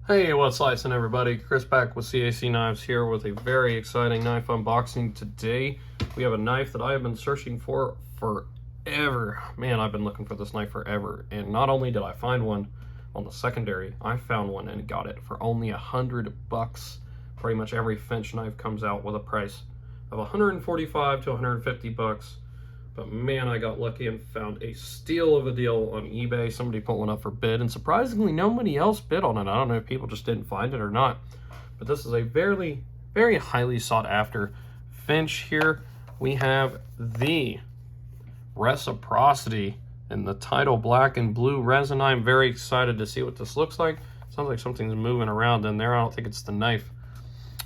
Hey, what's slicing everybody? Chris back with CAC Knives here with a very exciting knife unboxing today. We have a knife that I have been searching for forever. Man, I've been looking for this knife forever. And not only did I find one on the secondary, I found one and got it for only $100. Pretty much every Finch knife comes out with a price of 145 to 150 bucks. But man, I got lucky and found a steal of a deal on eBay. Somebody put one up for bid, and surprisingly, nobody else bid on it. I don't know if people just didn't find it or not. But this is a very, very highly sought after Finch here. We have the Reciprocity in the Tidal black and blue resin. I'm very excited to see what this looks like. Sounds like something's moving around in there. I don't think it's the knife.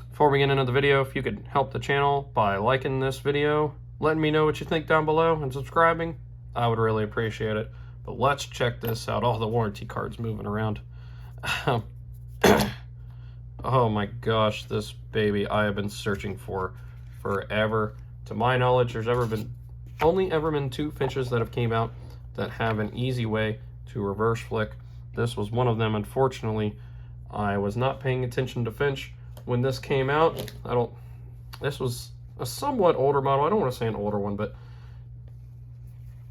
Before we get into the video, if you could help the channel by liking this video, letting me know what you think down below, and subscribing, I would really appreciate it. But let's check this out. All the warranty cards moving around. Oh my gosh, this baby I have been searching for forever. To my knowledge, there's only ever been two Finches that have came out that have an easy way to reverse flick. This was one of them. Unfortunately, I was not paying attention to Finch when this came out. This was a somewhat older model. I don't want to say an older one, but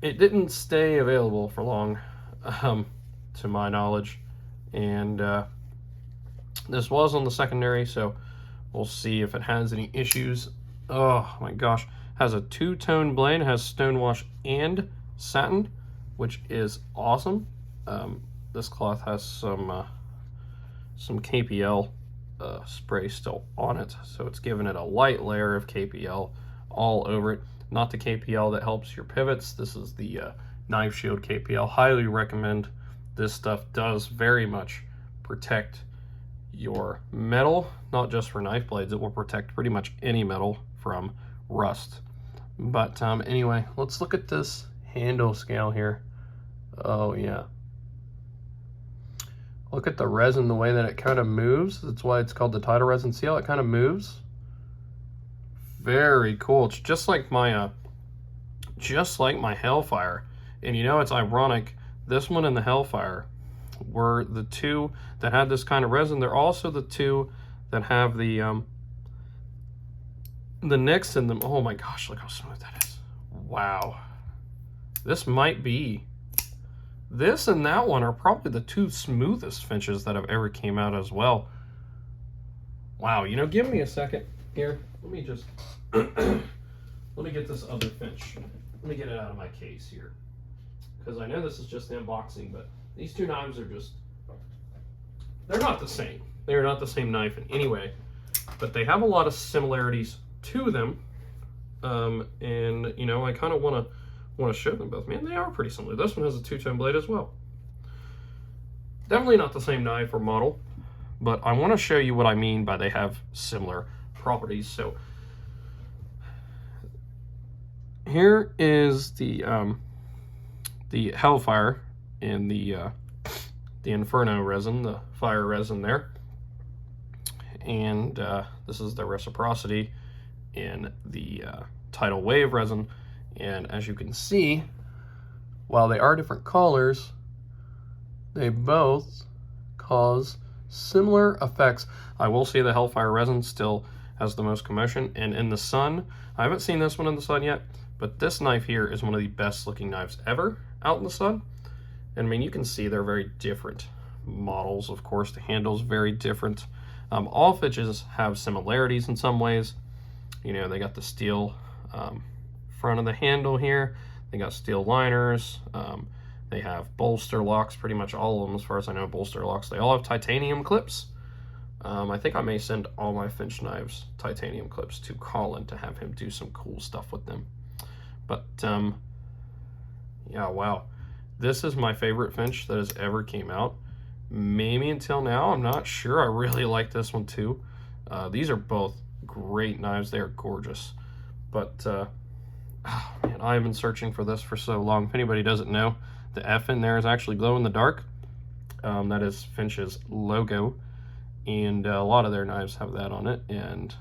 it didn't stay available for long, to my knowledge. And this was on the secondary, so we'll see if it has any issues. Oh my gosh. Has a two-tone blade, has stonewash and satin, which is awesome. This cloth has some KPL spray still on it, so it's giving it a light layer of KPL all over it. Not the KPL that helps your pivots. This is the Knife Shield KPL. Highly recommend. This stuff does very much protect your metal, not just for knife blades. It will protect pretty much any metal from rust. But anyway, let's look at this handle scale here. Oh yeah. Look at the resin, the way that it kind of moves. That's why it's called the Tidal resin. See how it kind of moves? Very cool. It's just like my Hellfire. And you know, it's ironic. This one and the Hellfire were the two that had this kind of resin. They're also the two that have the nicks in them. Oh my gosh, look how smooth that is. Wow. This might be. This and that one are probably the two smoothest Finches that have ever came out as well. Wow, you know, give me a second here. Let me just, let me get this other Finch. Let me get it out of my case here. Because I know this is just the unboxing, but these two knives are just, they're not the same. They are not the same knife in any way, but they have a lot of similarities to them. And, you know, I kind of want to show them both. Man, they are pretty similar. This one has a two-tone blade as well. Definitely not the same knife or model, but I want to show you what I mean by they have similar properties. So here is the Hellfire in the Inferno resin, the fire resin there, and this is the Reciprocity in the Tidal Wave resin. And as you can see, while they are different colors, they both cause similar effects. I will say the Hellfire resin still has the most commotion, and in the sun, I haven't seen this one in the sun yet, but this knife here is one of the best looking knives ever out in the sun. And I mean, you can see they're very different models. Of course, the handle's very different. All Finches have similarities in some ways. You know, they got the steel front of the handle here. They got steel liners. They have bolster locks, pretty much all of them, as far as I know, bolster locks. They all have titanium clips. I think I may send all my Finch knives titanium clips to Colin to have him do some cool stuff with them. But yeah, wow. This is my favorite Finch that has ever came out. Maybe until now, I'm not sure. I really like this one too. These are both great knives. They are gorgeous. But oh man, I've been searching for this for so long. If anybody doesn't know, the F in there is actually glow in the dark. That is Finch's logo, and a lot of their knives have that on it, and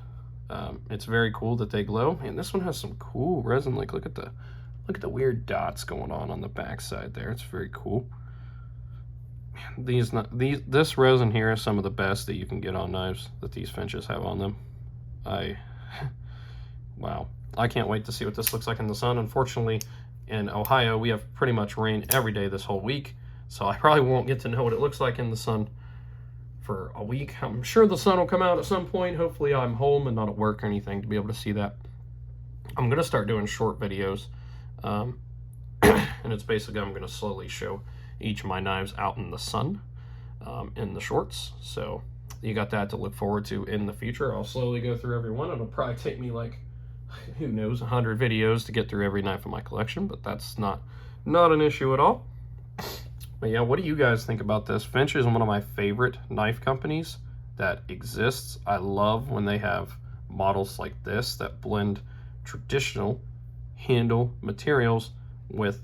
it's very cool that they glow. And this one has some cool resin. Like, look at the weird dots going on the back side there. It's very cool. This resin here is some of the best that you can get on knives that these Finches have on them. Wow. I can't wait to see what this looks like in the sun. Unfortunately, in Ohio, we have pretty much rain every day this whole week, so I probably won't get to know what it looks like in the sun for a week. I'm sure the sun will come out at some point. Hopefully I'm home and not at work or anything to be able to see that. I'm going to start doing short videos, and it's basically I'm going to slowly show each of my knives out in the sun in the shorts. So you got that to look forward to in the future. I'll slowly go through every one. It'll probably take me like, who knows, 100 videos to get through every knife in my collection, but that's not an issue at all. But yeah, what do you guys think about this? Finch is one of my favorite knife companies that exists. I love when they have models like this that blend traditional handle materials with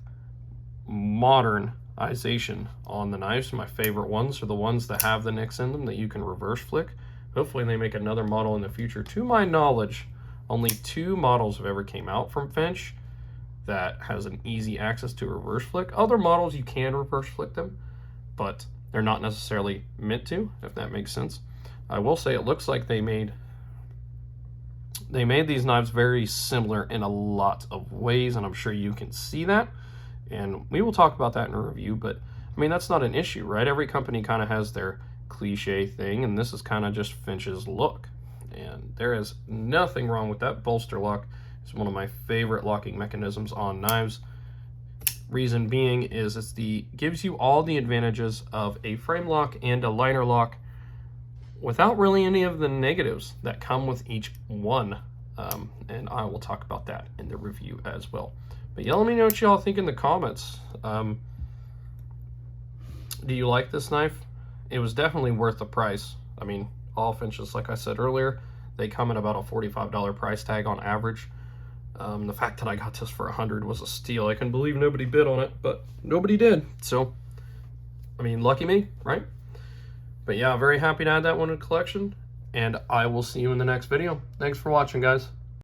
modernization on the knives. My favorite ones are the ones that have the nicks in them that you can reverse flick. Hopefully they make another model in the future. To my knowledge, only 2 models have ever came out from Finch that has an easy access to reverse flick. Other models you can reverse flick them, but they're not necessarily meant to, if that makes sense. I will say it looks like they made these knives very similar in a lot of ways, and I'm sure you can see that, and we will talk about that in a review. But I mean, that's not an issue, right? Every company kind of has their cliche thing, and this is kind of just Finch's look, and there is nothing wrong with that. Bolster lock is one of my favorite locking mechanisms on knives. Reason being is gives you all the advantages of a frame lock and a liner lock without really any of the negatives that come with each one. And I will talk about that in the review as well. But yeah, let me know what y'all think in the comments. Do you like this knife? It was definitely worth the price. I mean, all Finches, like I said earlier, they come at about a $45 price tag on average. The fact that I got this for $100 was a steal. I couldn't believe nobody bid on it, but nobody did. So, I mean, lucky me, right? But yeah, very happy to add that one in the collection, and I will see you in the next video. Thanks for watching, guys.